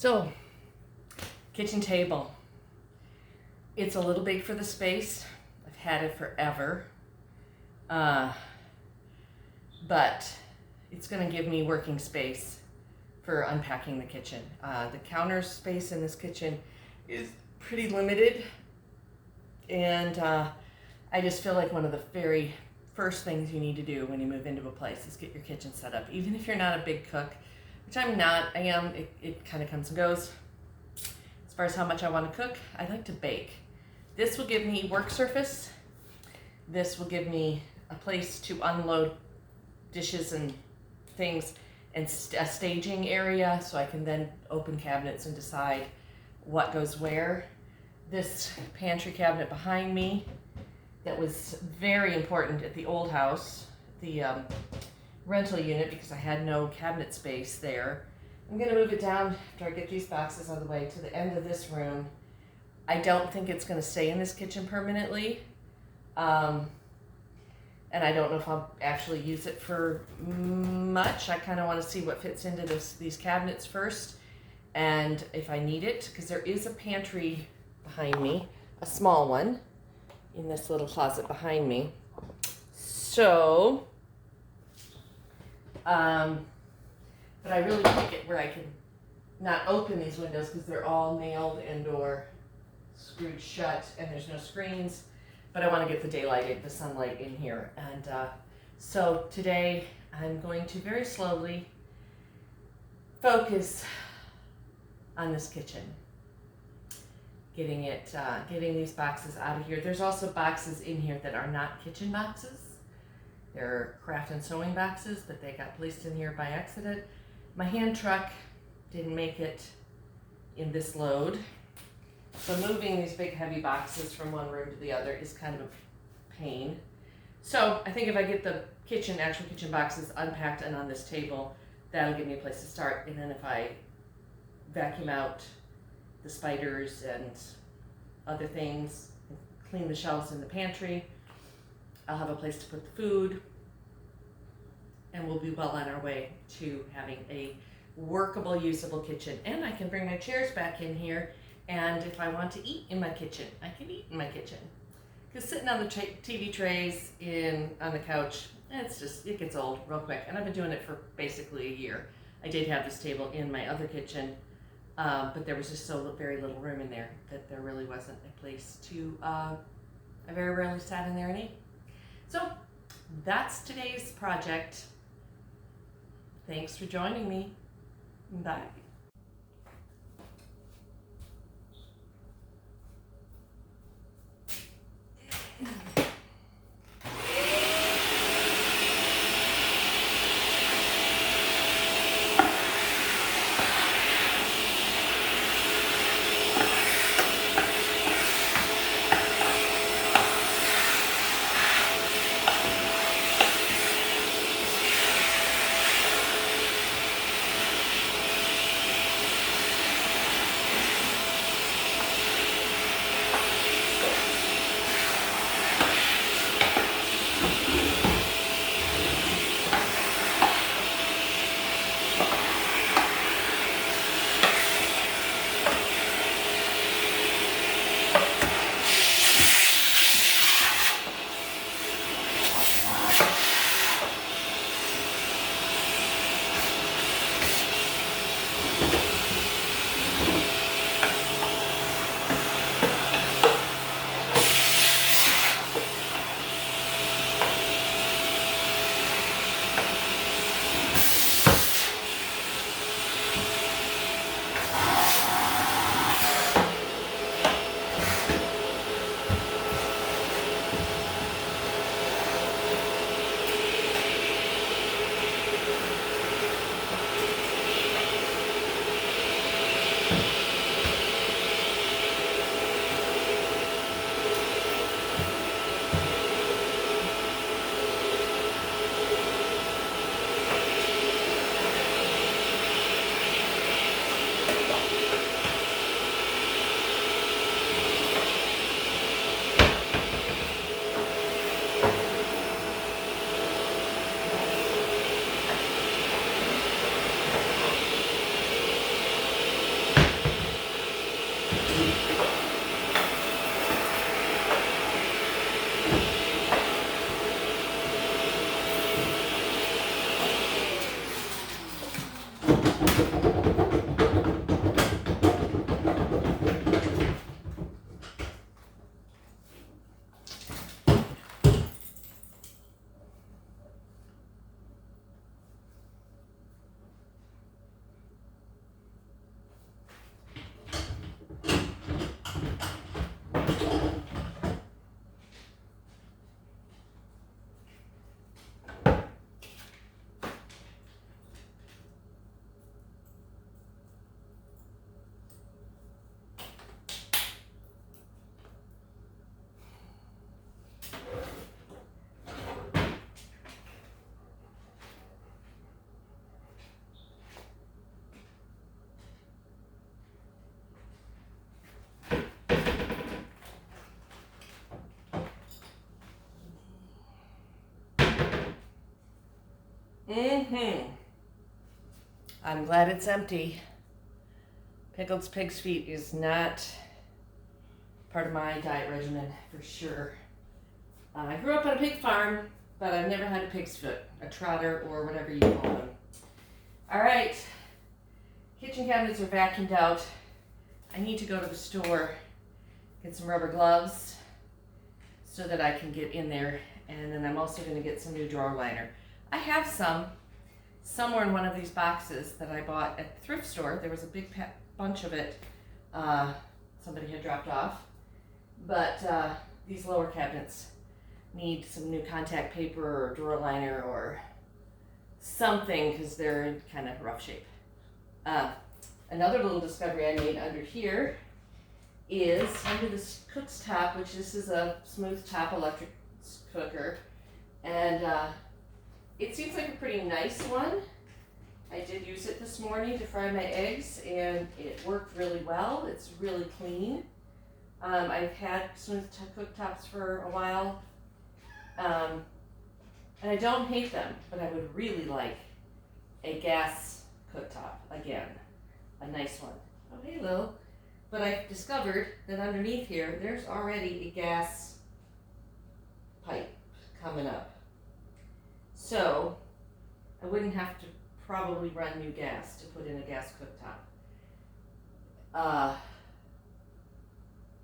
So, kitchen table. It's a little big for the space. I've had it forever. But it's going to give me working space for unpacking the kitchen. The counter space in this kitchen is pretty limited. And I just feel like one of the very first things you need to do when you move into a place is get your kitchen set up. Even if you're not a big cook, which I'm not, I am, it kind of comes and goes. As far as how much I want to cook, I like to bake. This will give me work surface. This will give me a place to unload dishes and things, and a staging area so I can then open cabinets and decide what goes where. This pantry cabinet behind me that was very important at the old house, the rental unit, because I had no cabinet space there. I'm going to move it down after I get these boxes out of the way to the end of this room. I don't think it's going to stay in this kitchen permanently. And I don't know if I'll actually use it for much. I kind of want to see what fits into these cabinets first, and if I need it, because there is a pantry behind me, a small one, in this little closet behind me. So, but I really like it where I can not open these windows because they're all nailed and or screwed shut, and there's no screens. But I want to get the daylight, the sunlight in here. And so today I'm going to very slowly focus on this kitchen. Getting these boxes out of here. There's also boxes in here that are not kitchen boxes. They're craft and sewing boxes, but they got placed in here by accident. My hand truck didn't make it in this load. So moving these big heavy boxes from one room to the other is kind of a pain. So I think if I get the actual kitchen boxes unpacked and on this table, that'll give me a place to start. And then if I vacuum out the spiders and other things, clean the shelves in the pantry, I'll have a place to put the food, and we'll be well on our way to having a workable, usable kitchen. And I can bring my chairs back in here, and if I want to eat in my kitchen, I can eat in my kitchen. Because sitting on the TV trays on the couch, it gets old real quick. And I've been doing it for basically a year. I did have this table in my other kitchen, but there was just very little room in there that there really wasn't a place to, I very rarely sat in there and ate. So that's today's project. Thanks for joining me. Bye. I'm glad it's empty. Pickled pig's feet is not part of my diet regimen for sure. I grew up on a pig farm, but I've never had a pig's foot, a trotter, or whatever you call them. All right, kitchen cabinets are vacuumed out. I need to go to the store, get some rubber gloves so that I can get in there. And then I'm also going to get some new drawer liner. I have some somewhere in one of these boxes that I bought at the thrift store. There was a big bunch of it somebody had dropped off. But these lower cabinets need some new contact paper or drawer liner or something because they're in kind of rough shape. Another little discovery I made under here is under this cook's top, which this is a smooth top electric cooker, and it seems like a pretty nice one. I did use it this morning to fry my eggs, and it worked really well. It's really clean. I've had smooth cooktops for a while, and I don't hate them, but I would really like a gas cooktop again, a nice one. Oh, hey, Lil. But I've discovered that underneath here, there's already a gas pipe coming up. So I wouldn't have to probably run new gas to put in a gas cooktop.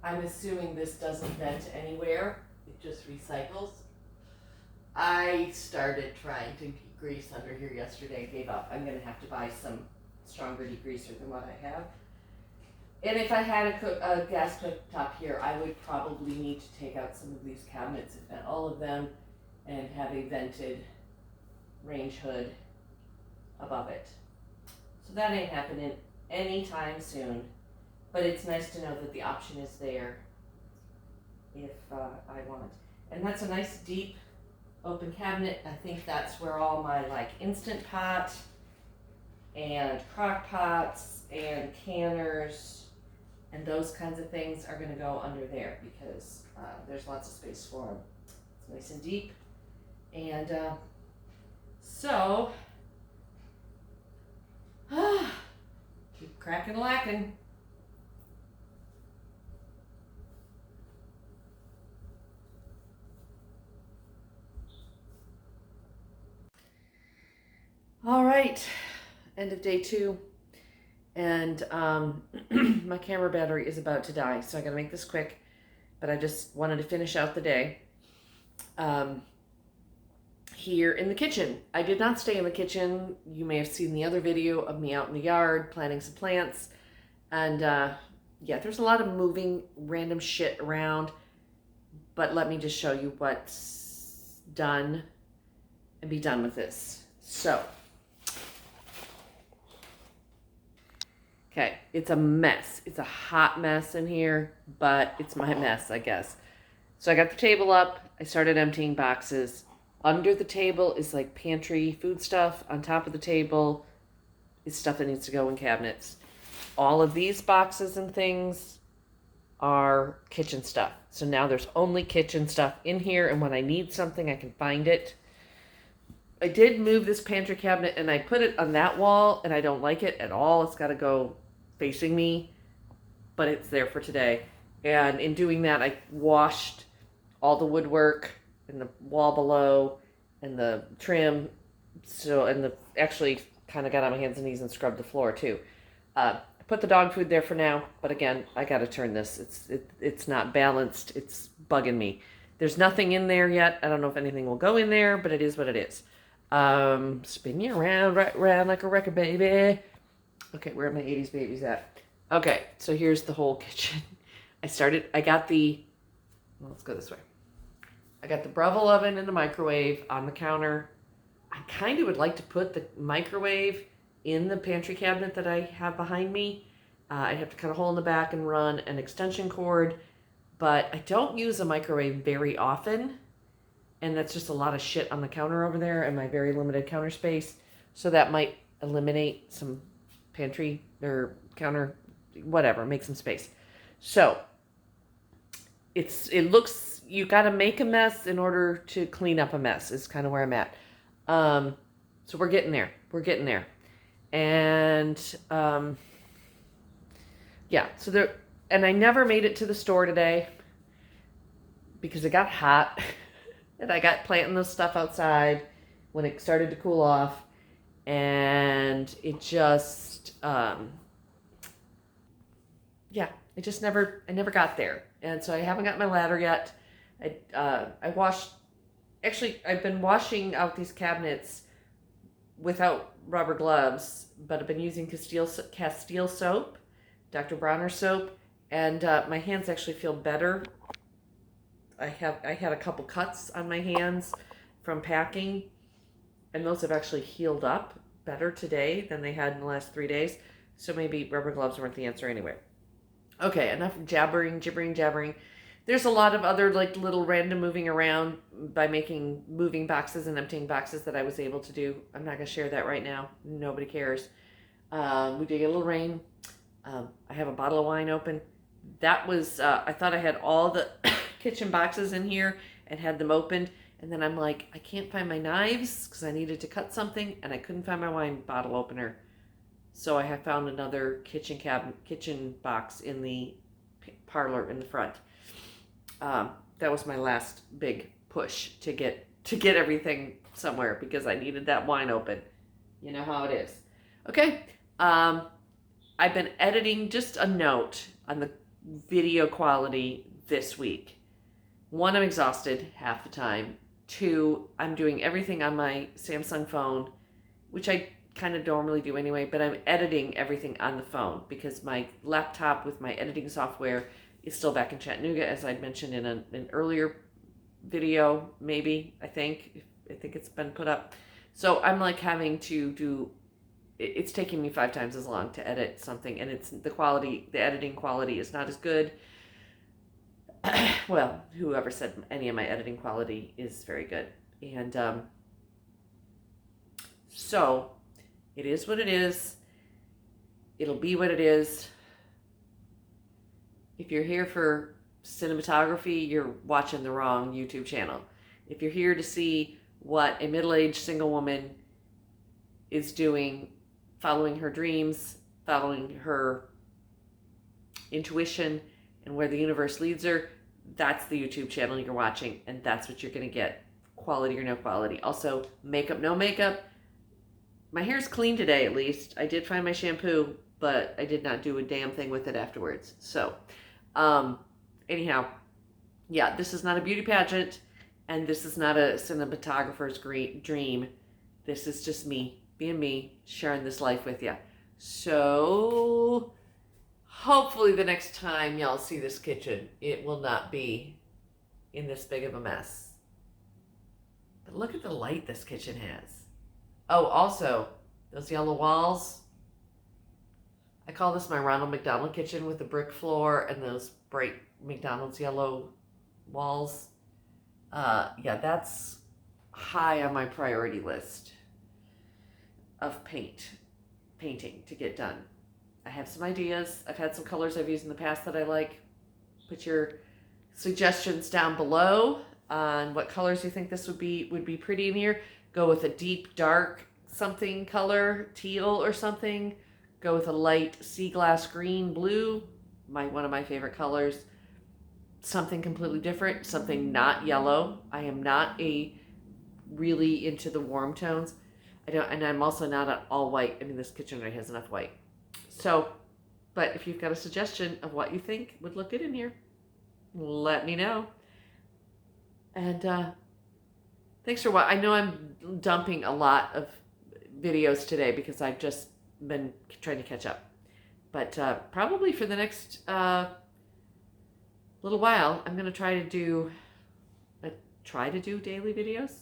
I'm assuming this doesn't vent anywhere. It just recycles. I started trying to degrease under here yesterday, gave up. I'm going to have to buy some stronger degreaser than what I have. And if I had a gas cooktop here, I would probably need to take out some of these cabinets, if not all of them, and have a vented range hood above it. So that ain't happening anytime soon, but it's nice to know that the option is there if I want. And that's a nice deep open cabinet. I think that's where all my like Instant Pot and crock pots and canners and those kinds of things are going to go under there because there's lots of space for them. It's nice and deep. And so, keep cracking lacking. All right, end of day 2. And my camera battery is about to die, so I gotta make this quick, but I just wanted to finish out the day. Here in the kitchen, I did not stay in the kitchen. You may have seen the other video of me out in the yard planting some plants, and yeah, there's a lot of moving random shit around, but let me just show you what's done and be done with this. So okay, it's a mess. It's a hot mess in here, but it's my mess, I guess. So I got the table up. I started emptying boxes. Under the table is like pantry food stuff. On top of the table is stuff that needs to go in cabinets. All of these boxes and things are kitchen stuff. So now there's only kitchen stuff in here, and when I need something, I can find it. I did move this pantry cabinet, and I put it on that wall, and I don't like it at all. It's got to go facing me, but it's there for today. And in doing that, I washed all the woodwork and the wall below and the trim, so, and the actually kind of got on my hands and knees and scrubbed the floor too. I put the dog food there for now, but again, I got to turn this. It's not balanced. It's bugging me. There's nothing in there yet. I don't know if anything will go in there, but it is what it is. Spin you around, right around like a record, baby. Okay, where are my 80s babies at? Okay, so here's the whole kitchen. Let's go this way. I got the Breville oven and the microwave on the counter. I kind of would like to put the microwave in the pantry cabinet that I have behind me. I have to cut a hole in the back and run an extension cord, but I don't use a microwave very often, and that's just a lot of shit on the counter over there and my very limited counter space, so that might eliminate some pantry or counter, whatever, make some space. So it looks, you got to make a mess in order to clean up a mess is kind of where I'm at. So we're getting there. And yeah, so there, and I never made it to the store today because it got hot and I got planting this stuff outside when it started to cool off, and it just yeah, I never got there. And so I haven't got my ladder yet. I've been washing out these cabinets without rubber gloves, but I've been using Castile soap, Dr. Bronner soap, and my hands actually feel better. I had a couple cuts on my hands from packing, and those have actually healed up better today than they had in the last 3 days. So maybe rubber gloves weren't the answer anyway. Okay, enough jabbering. There's a lot of other like little random moving around by making moving boxes and emptying boxes that I was able to do. I'm not going to share that right now. Nobody cares. We did get a little rain. I have a bottle of wine open. That was, I thought I had all the kitchen boxes in here and had them opened. And then I'm like, I can't find my knives because I needed to cut something and I couldn't find my wine bottle opener. So I have found another kitchen box in the parlor in the front. That was my last big push to get everything somewhere because I needed that wine open. You know how it is. Okay. I've been editing. Just a note on the video quality this week. 1, I'm exhausted half the time. 2, I'm doing everything on my Samsung phone, which I kind of normally do anyway, but I'm editing everything on the phone because my laptop with my editing software is still back in Chattanooga, as I'd mentioned in an earlier video, maybe, I think it's been put up. So I'm like having to do, it's taking me 5 times as long to edit something, and it's the editing quality is not as good. Well, whoever said any of my editing quality is very good. And so it is what it is. It'll be what it is. If you're here for cinematography, you're watching the wrong YouTube channel. If you're here to see what a middle-aged single woman is doing, following her dreams, following her intuition, and where the universe leads her, that's the YouTube channel you're watching, and that's what you're going to get, quality or no quality. Also, makeup, no makeup. My hair's clean today, at least. I did find my shampoo, but I did not do a damn thing with it afterwards. So, anyhow, yeah, this is not a beauty pageant, and this is not a cinematographer's dream. This is just me, being me, sharing this life with you. So, hopefully the next time y'all see this kitchen, it will not be in this big of a mess. But look at the light this kitchen has. Oh, also, those yellow walls. I call this my Ronald McDonald kitchen with the brick floor and those bright McDonald's yellow walls. Yeah, that's high on my priority list of painting to get done. I have some ideas. I've had some colors I've used in the past that I like. Put your suggestions down below on what colors you think this would be pretty in here. Go with a deep dark something color, teal or something. Go with a light sea glass green, blue, one of my favorite colors. Something completely different, something not yellow. I am not really into the warm tones. And I'm also not an all white. I mean, this kitchen already has enough white. So, but if you've got a suggestion of what you think would look good in here, let me know. And thanks for watching. I know I'm dumping a lot of videos today because I've just been trying to catch up. But probably for the next little while, I'm going to try to do daily videos.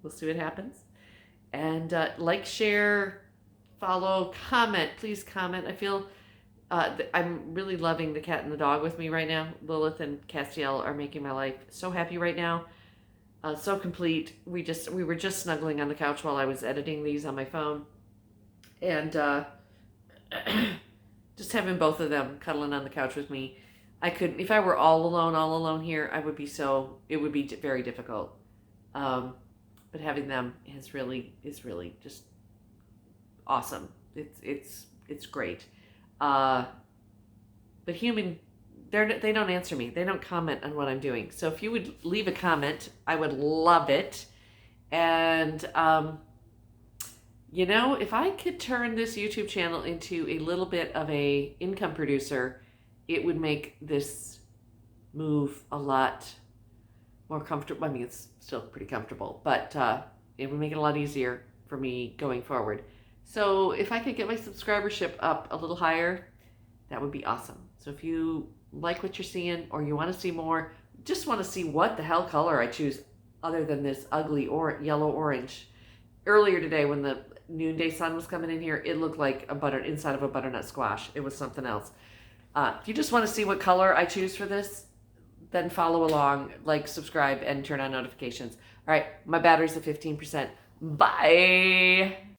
We'll see what happens. And like, share, follow, comment. Please comment. I feel I'm really loving the cat and the dog with me right now. Lilith and Castiel are making my life so happy right now. So complete. We were just snuggling on the couch while I was editing these on my phone. And just having both of them cuddling on the couch with me. I couldn't, if I were all alone here, it would be very difficult. but having them is really just awesome. It's great. But they don't answer me. They don't comment on what I'm doing. So if you would leave a comment, I would love it. And if I could turn this YouTube channel into a little bit of a income producer, it would make this move a lot more comfortable. I mean, it's still pretty comfortable, but it would make it a lot easier for me going forward. So if I could get my subscribership up a little higher, that would be awesome. So if you like what you're seeing, or you want to see more, just want to see what the hell color I choose other than this ugly yellow-orange. Earlier today, when the noonday sun was coming in here, it looked like inside of a butternut squash. It was something else. If you just want to see what color I choose for this, then follow along, like, subscribe, and turn on notifications. All right, my battery's at 15%. Bye!